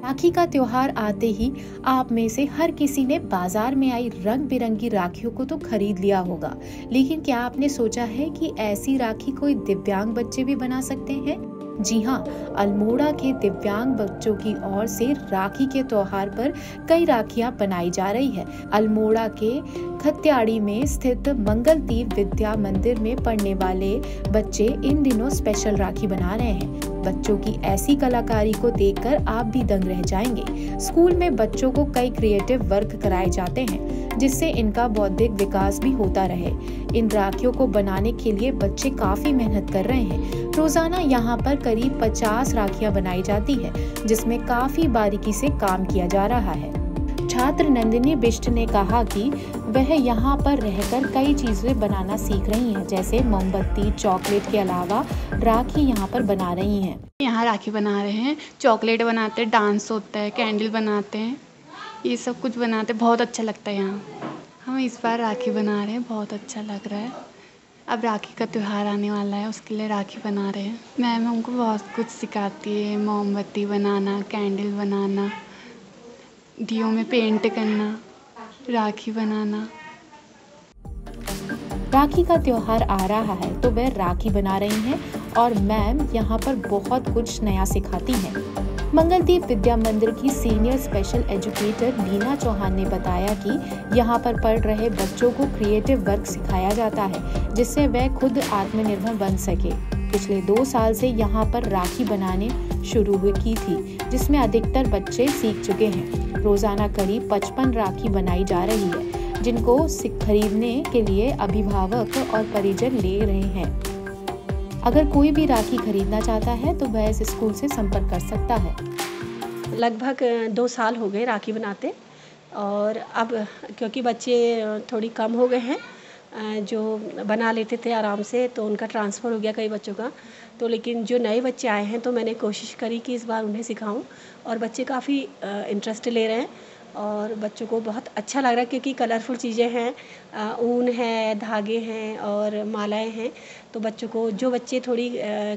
राखी का त्योहार आते ही आप में से हर किसी ने बाजार में आई रंग बिरंगी राखियों को तो खरीद लिया होगा, लेकिन क्या आपने सोचा है कि ऐसी राखी कोई दिव्यांग बच्चे भी बना सकते हैं? जी हाँ, अल्मोड़ा के दिव्यांग बच्चों की ओर से राखी के त्योहार पर कई राखियां बनाई जा रही है। अल्मोड़ा के खत्याड़ी में स्थित मंगलदीप विद्या मंदिर में पढ़ने वाले बच्चे इन दिनों स्पेशल राखी बना रहे हैं। बच्चों की ऐसी कलाकारी को देखकर आप भी दंग रह जाएंगे। स्कूल में बच्चों को कई क्रिएटिव वर्क कराए जाते हैं, जिससे इनका बौद्धिक विकास भी होता रहे। इन राखियों को बनाने के लिए बच्चे काफी मेहनत कर रहे हैं। रोजाना यहाँ पर करीब 50 राखियां बनाई जाती है, जिसमें काफी बारीकी से काम किया जा रहा है। छात्र नंदिनी बिष्ट ने कहा कि वह यहाँ पर रहकर कई चीजें बनाना सीख रही हैं, जैसे मोमबत्ती, चॉकलेट के अलावा राखी यहाँ पर बना रही हैं। यहाँ राखी बना रहे हैं, चॉकलेट बनाते हैं, डांस होता है, कैंडल बनाते हैं, ये सब कुछ बनाते हैं। बहुत अच्छा लगता है यहाँ। हम इस बार राखी बना रहे हैं, बहुत अच्छा लग रहा है। अब राखी का त्यौहार आने वाला है, उसके लिए राखी बना रहे हैं। मैम हमको बहुत कुछ सिखाती है, मोमबत्ती बनाना, कैंडल बनाना, दियों में पेंट करना, राखी बनाना। राखी का त्योहार आ रहा है तो वह राखी बना रही हैं और मैम यहाँ पर बहुत कुछ नया सिखाती हैं। मंगलदीप विद्या मंदिर की senior special educator Leena Chauhan ने बताया कि यहाँ पर पढ़ रहे बच्चों को क्रिएटिव वर्क सिखाया जाता है, जिससे वह खुद आत्मनिर्भर बन सके। पिछले 2 साल से यहाँ पर राखी बनाने शुरू की थी, जिसमें अधिकतर बच्चे सीख चुके हैं। रोजाना करीब 55 राखी बनाई जा रही है, जिनको खरीदने के लिए अभिभावक और परिजन ले रहे हैं। अगर कोई भी राखी खरीदना चाहता है तो वह इस स्कूल से संपर्क कर सकता है। लगभग 2 साल हो गए राखी बनाते, और अब क्योंकि बच्चे थोड़ी कम हो गए हैं जो बना लेते थे आराम से, तो उनका ट्रांसफ़र हो गया कई बच्चों का। तो लेकिन जो नए बच्चे आए हैं तो मैंने कोशिश करी कि इस बार उन्हें सिखाऊं, और बच्चे काफ़ी इंटरेस्ट ले रहे हैं और बच्चों को बहुत अच्छा लग रहा है, क्योंकि कलरफुल चीज़ें हैं, ऊन है, धागे हैं और मालाएं हैं। तो बच्चों को, जो बच्चे थोड़ी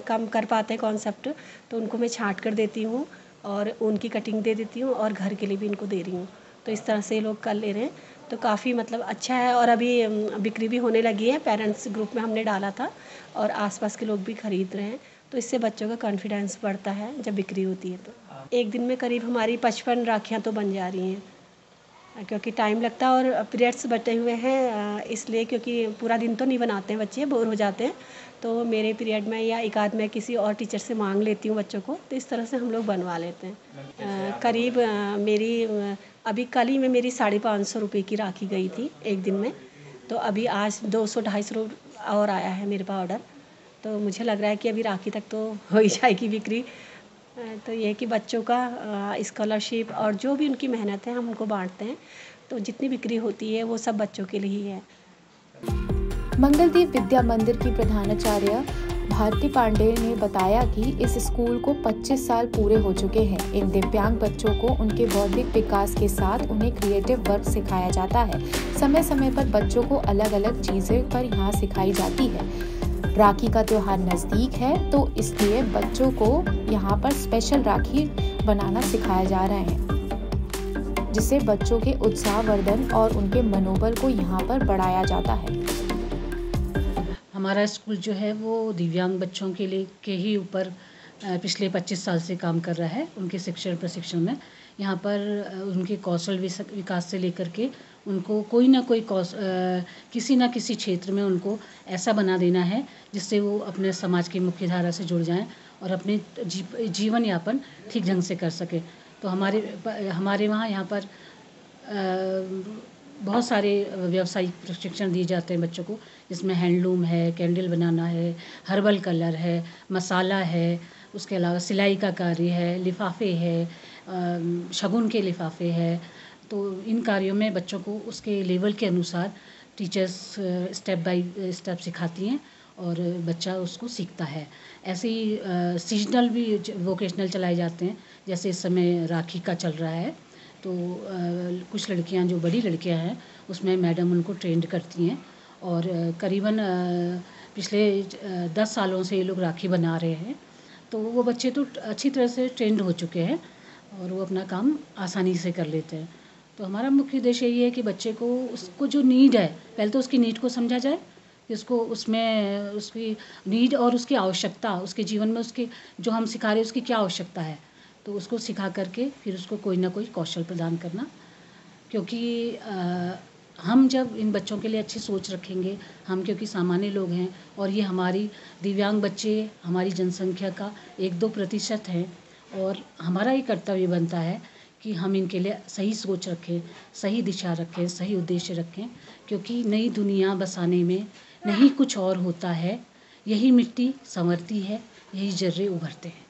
कम कर पाते हैं कॉन्सेप्ट, तो उनको मैं छांट कर देती हूँ और ऊन की कटिंग दे देती हूँ और घर के लिए भी इनको दे रही हूँ। तो इस तरह से ये लोग कर ले रहे हैं, तो काफ़ी मतलब अच्छा है। और अभी बिक्री भी होने लगी है, पेरेंट्स ग्रुप में हमने डाला था और आसपास के लोग भी खरीद रहे हैं। तो इससे बच्चों का कॉन्फिडेंस बढ़ता है जब बिक्री होती है। तो एक दिन में करीब हमारी 55 राखियाँ तो बन जा रही हैं, क्योंकि टाइम लगता है और पीरियड्स बटे हुए हैं, इसलिए क्योंकि पूरा दिन तो नहीं बनाते हैं, बच्चे बोर हो जाते हैं। तो मेरे पीरियड में या एक आध में किसी और टीचर से मांग लेती हूँ बच्चों को, तो इस तरह से हम लोग बनवा लेते हैं। करीब मेरी अभी कल ही में मेरी 550 रुपये की राखी गई थी एक दिन में। तो अभी आज 200-250 और आया है मेरे पास ऑर्डर। तो मुझे लग रहा है कि अभी राखी तक तो हो ही जाएगी बिक्री। तो ये कि बच्चों का स्कॉलरशिप और जो भी उनकी मेहनत है हम उनको बांटते हैं, तो जितनी बिक्री होती है वो सब बच्चों के लिए ही है। मंगलदीप विद्या मंदिर की प्रधानाचार्य भारती पांडे ने बताया कि इस स्कूल को 25 साल पूरे हो चुके हैं। इन दिव्यांग बच्चों को उनके बौद्धिक विकास के साथ उन्हें क्रिएटिव वर्क सिखाया जाता है। समय समय पर बच्चों को अलग अलग चीजें पर यहाँ सिखाई जाती है। राखी का त्योहार नजदीक है, तो इसलिए बच्चों को यहाँ पर स्पेशल राखी बनाना सिखाया जा रहा है, जिससे बच्चों के उत्साहवर्धन और उनके मनोबल को यहाँ पर बढ़ाया जाता है। हमारा स्कूल जो है वो दिव्यांग बच्चों के लिए के ही ऊपर पिछले 25 साल से काम कर रहा है। उनके शिक्षण प्रशिक्षण में यहाँ पर उनके कौशल विकास से लेकर के उनको कोई ना कोई किसी ना किसी क्षेत्र में उनको ऐसा बना देना है जिससे वो अपने समाज की मुख्य धारा से जुड़ जाएं और अपने जीवन यापन ठीक ढंग से कर सके। तो हमारे वहाँ यहाँ पर बहुत सारे व्यावसायिक प्रशिक्षण दिए जाते हैं बच्चों को, जिसमें हैंडलूम है, कैंडल बनाना है, हर्बल कलर है, मसाला है, उसके अलावा सिलाई का कार्य है, लिफाफे है, शगुन के लिफाफे है। तो इन कार्यों में बच्चों को उसके लेवल के अनुसार टीचर्स स्टेप बाय स्टेप सिखाती हैं और बच्चा उसको सीखता है। ऐसे ही सीजनल भी वोकेशनल चलाए जाते हैं, जैसे इस समय राखी का चल रहा है, तो कुछ लड़कियां जो बड़ी लड़कियां हैं उसमें मैडम उनको ट्रेंड करती हैं और करीबन पिछले 10 सालों से ये लोग राखी बना रहे हैं। तो वो बच्चे तो अच्छी तरह से ट्रेंड हो चुके हैं और वो अपना काम आसानी से कर लेते हैं। तो हमारा मुख्य उद्देश्य यही है कि बच्चे को उसको जो नीड है, पहले तो उसकी नीड को समझा जाए कि उसको उसमें उसकी नीड और उसकी आवश्यकता, उसके जीवन में उसके जो हम सिखा रहे हैं उसकी क्या आवश्यकता है, तो उसको सिखा करके फिर उसको कोई ना कोई कौशल प्रदान करना। क्योंकि हम जब इन बच्चों के लिए अच्छी सोच रखेंगे, हम क्योंकि सामान्य लोग हैं और ये हमारी दिव्यांग बच्चे हमारी जनसंख्या का 1-2% हैं, और हमारा ये कर्तव्य बनता है कि हम इनके लिए सही सोच रखें, सही दिशा रखें, सही उद्देश्य रखें। क्योंकि नई दुनिया बसाने में नहीं कुछ और होता है, यही मिट्टी संवरती है, यही जर्रे उभरते हैं।